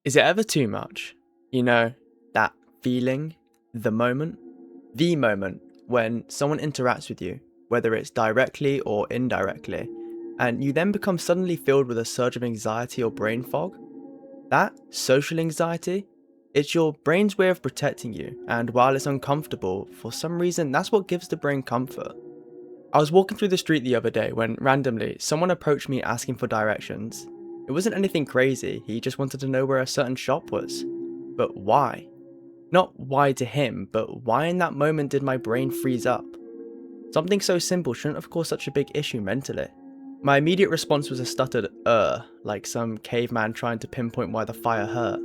Is it ever too much? You know, that feeling, the moment, the moment when someone interacts with you, whether it's directly or indirectly, and you then become suddenly filled with a surge of anxiety or brain fog? That social anxiety, it's your brain's way of protecting you, and while it's uncomfortable, for some reason that's what gives the brain comfort. I was walking through the street the other day when randomly someone approached me asking for directions. It wasn't anything crazy, he just wanted to know where a certain shop was. But why? Not why to him, but why in that moment did my brain freeze up? Something so simple shouldn't have caused such a big issue mentally. My immediate response was a stuttered like some caveman trying to pinpoint why the fire hurt.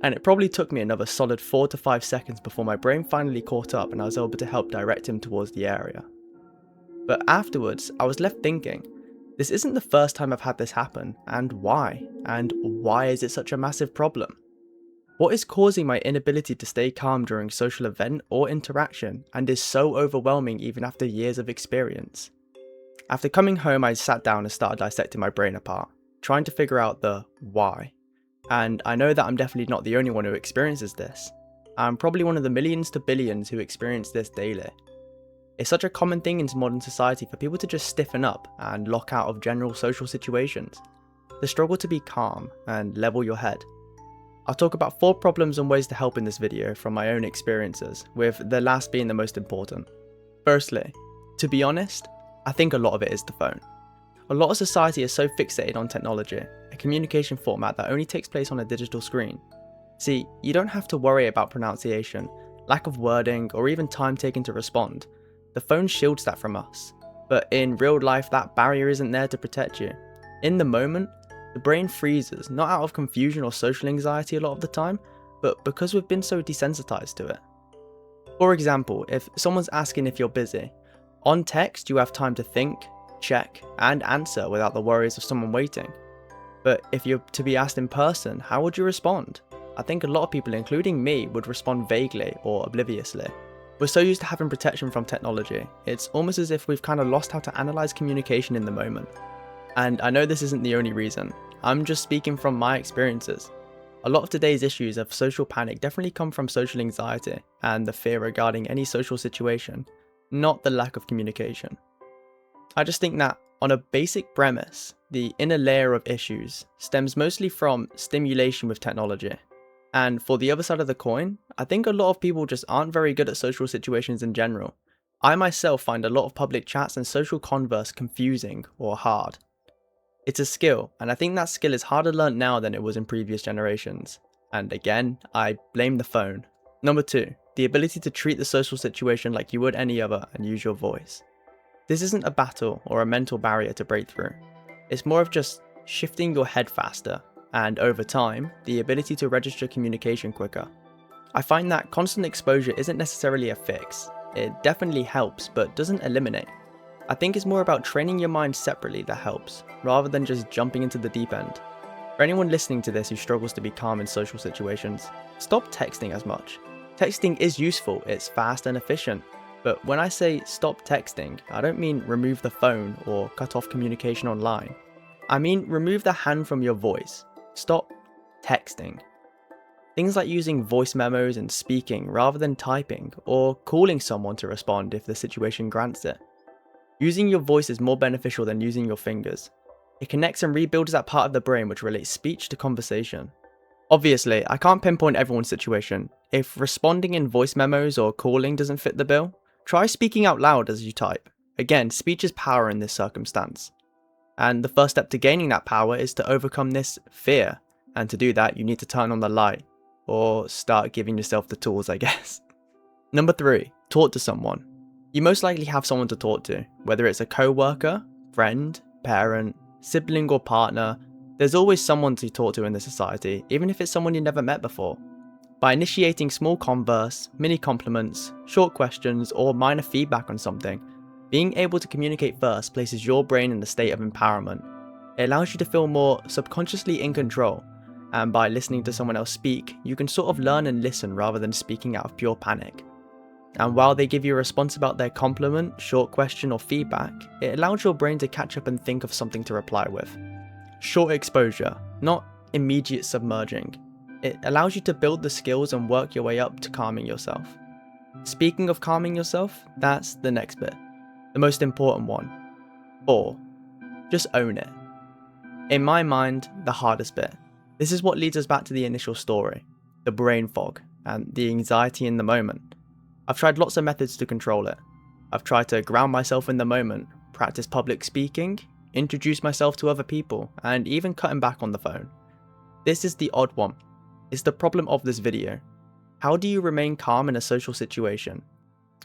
And it probably took me another solid 4 to 5 seconds before my brain finally caught up and I was able to help direct him towards the area. But afterwards, I was left thinking, this isn't the first time I've had this happen, and why? And why is it such a massive problem? What is causing my inability to stay calm during social event or interaction and is so overwhelming even after years of experience? After coming home, I sat down and started dissecting my brain apart, trying to figure out the why. And I know that I'm definitely not the only one who experiences this. I'm probably one of the millions to billions who experience this daily. It's such a common thing in modern society for people to just stiffen up and lock out of general social situations. The struggle to be calm and level your head. I'll talk about 4 problems and ways to help in this video from my own experiences, with the last being the most important. Firstly, to be honest, I think a lot of it is the phone. A lot of society is so fixated on technology, a communication format that only takes place on a digital screen. See, you don't have to worry about pronunciation, lack of wording, or even time taken to respond. The phone shields that from us, but in real life that barrier isn't there to protect you. In the moment, the brain freezes, not out of confusion or social anxiety a lot of the time, but because we've been so desensitized to it. For example, if someone's asking if you're busy, on text you have time to think, check, and answer without the worries of someone waiting. But if you're to be asked in person, how would you respond? I think a lot of people, including me, would respond vaguely or obliviously. We're so used to having protection from technology, it's almost as if we've kind of lost how to analyze communication in the moment. And I know this isn't the only reason, I'm just speaking from my experiences. A lot of today's issues of social panic definitely come from social anxiety and the fear regarding any social situation, not the lack of communication. I just think that on a basic premise, the inner layer of issues stems mostly from stimulation with technology. And for the other side of the coin, I think a lot of people just aren't very good at social situations in general. I myself find a lot of public chats and social converse confusing or hard. It's a skill, and I think that skill is harder learnt now than it was in previous generations. And again, I blame the phone. Number 2, the ability to treat the social situation like you would any other and use your voice. This isn't a battle or a mental barrier to break through. It's more of just shifting your head faster, and over time, the ability to register communication quicker. I find that constant exposure isn't necessarily a fix. It definitely helps, but doesn't eliminate. I think it's more about training your mind separately that helps, rather than just jumping into the deep end. For anyone listening to this who struggles to be calm in social situations, stop texting as much. Texting is useful, it's fast and efficient, but when I say stop texting, I don't mean remove the phone or cut off communication online. I mean remove the hand from your voice. Stop texting. Things like using voice memos and speaking rather than typing, or calling someone to respond if the situation grants it. Using your voice is more beneficial than using your fingers. It connects and rebuilds that part of the brain which relates speech to conversation. Obviously, I can't pinpoint everyone's situation. If responding in voice memos or calling doesn't fit the bill, try speaking out loud as you type. Again, speech is power in this circumstance. And the first step to gaining that power is to overcome this fear. And to do that, you need to turn on the light. Or start giving yourself the tools, I guess. Number 3, talk to someone. You most likely have someone to talk to, whether it's a co-worker, friend, parent, sibling or partner. There's always someone to talk to in this society, even if it's someone you never met before. By initiating small converse, mini compliments, short questions, or minor feedback on something, being able to communicate first places your brain in a state of empowerment. It allows you to feel more subconsciously in control, and by listening to someone else speak, you can sort of learn and listen rather than speaking out of pure panic. And while they give you a response about their compliment, short question or feedback, it allows your brain to catch up and think of something to reply with. Short exposure, not immediate submerging. It allows you to build the skills and work your way up to calming yourself. Speaking of calming yourself, that's the next bit, the most important one. 4. Just own it. In my mind, the hardest bit. This is what leads us back to the initial story, the brain fog and the anxiety in the moment. I've tried lots of methods to control it. I've tried to ground myself in the moment, practice public speaking, introduce myself to other people, and even cutting back on the phone. This is the odd one. It's the problem of this video. How do you remain calm in a social situation?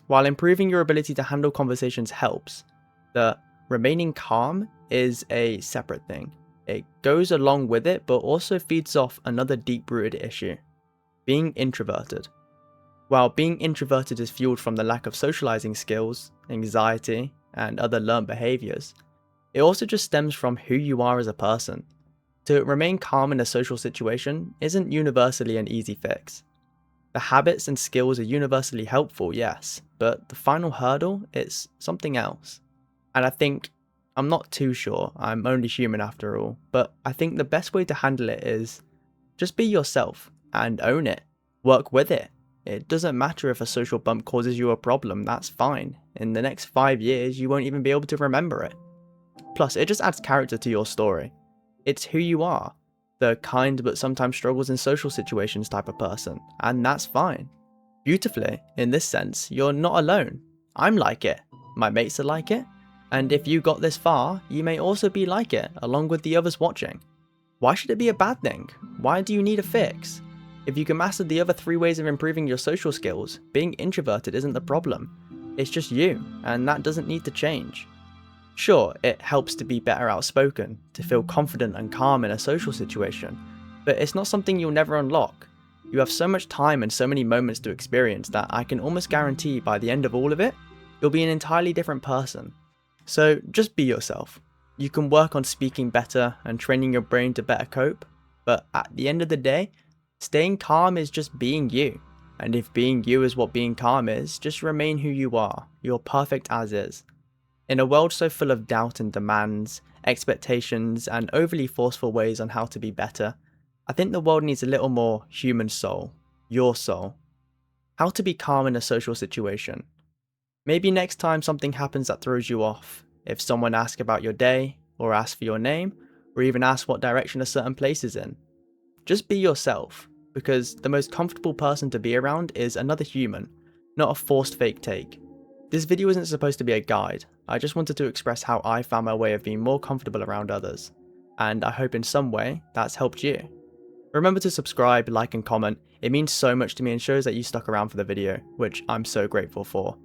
While improving your ability to handle conversations helps, the remaining calm is a separate thing. It goes along with it, but also feeds off another deep-rooted issue, being introverted. While being introverted is fueled from the lack of socializing skills, anxiety, and other learned behaviors, it also just stems from who you are as a person. To remain calm in a social situation isn't universally an easy fix. The habits and skills are universally helpful, yes, but the final hurdle is something else. And I think, I'm not too sure, I'm only human after all, but I think the best way to handle it is just be yourself and own it. Work with it. It doesn't matter if a social bump causes you a problem, that's fine. In the next 5 years, you won't even be able to remember it. Plus, it just adds character to your story. It's who you are, the kind but sometimes struggles in social situations type of person, and that's fine. Beautifully, in this sense, you're not alone. I'm like it, my mates are like it, and if you got this far, you may also be like it, along with the others watching. Why should it be a bad thing? Why do you need a fix? If you can master the other 3 ways of improving your social skills, being introverted isn't the problem. It's just you, and that doesn't need to change. Sure, it helps to be better outspoken, to feel confident and calm in a social situation, but it's not something you'll never unlock. You have so much time and so many moments to experience that I can almost guarantee by the end of all of it, you'll be an entirely different person. So just be yourself. You can work on speaking better and training your brain to better cope, but at the end of the day, staying calm is just being you. And if being you is what being calm is, just remain who you are. You're perfect as is. In a world so full of doubt and demands, expectations, and overly forceful ways on how to be better, I think the world needs a little more human soul. Your soul. How to be calm in a social situation. Maybe next time something happens that throws you off, if someone asks about your day, or asks for your name, or even asks what direction a certain place is in. Just be yourself, because the most comfortable person to be around is another human, not a forced fake take. This video isn't supposed to be a guide, I just wanted to express how I found my way of being more comfortable around others, and I hope in some way that's helped you. Remember to subscribe, like and comment, it means so much to me and shows that you stuck around for the video, which I'm so grateful for.